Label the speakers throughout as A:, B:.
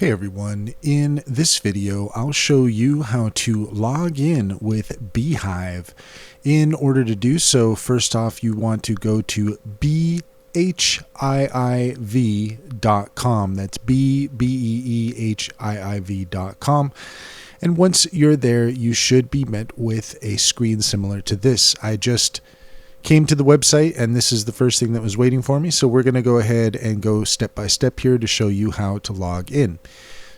A: Hey everyone, in this video I'll show you how to log in with Beehiiv. In order to do so, first off you want to go to beehiiv.com. That's beehiiv.com. And once you're there, you should be met with a screen similar to this. I just came to the website and this is the first thing that was waiting for me. So we're going to go ahead and go step by step here to show you how to log in.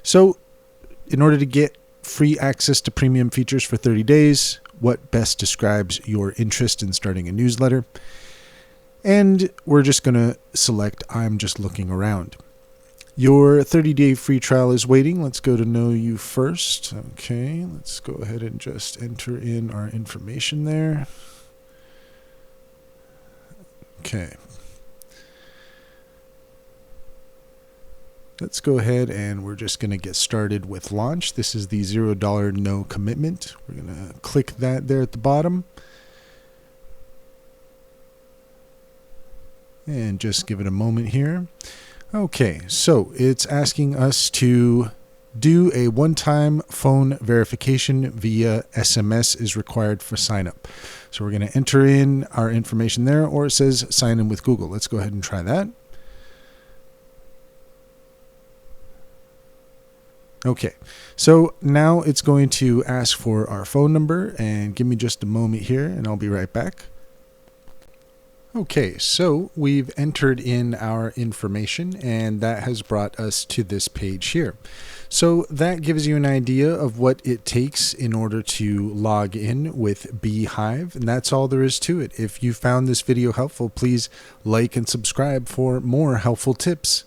A: So in order to get free access to premium features for 30 days, what best describes your interest in starting a newsletter? And we're just going to select I'm just looking around. Your 30-day free trial is waiting. Let's go to know you first. Okay, let's go ahead and just enter in our information there. Okay. Let's go ahead and we're just going to get started with launch. This is the $0 no commitment. We're going to click that there at the bottom. And just give it a moment here. Okay, so it's asking us to do a one-time phone verification via SMS is required for sign up. So we're going to enter in our information there, or it says sign in with Google. Let's go ahead and try that. Okay, so now it's going to ask for our phone number, and give me just a moment here and I'll be right back. Okay, so we've entered in our information and that has brought us to this page here. So that gives you an idea of what it takes in order to log in with Beehiiv, and that's all there is to it. If you found this video helpful, please like and subscribe for more helpful tips.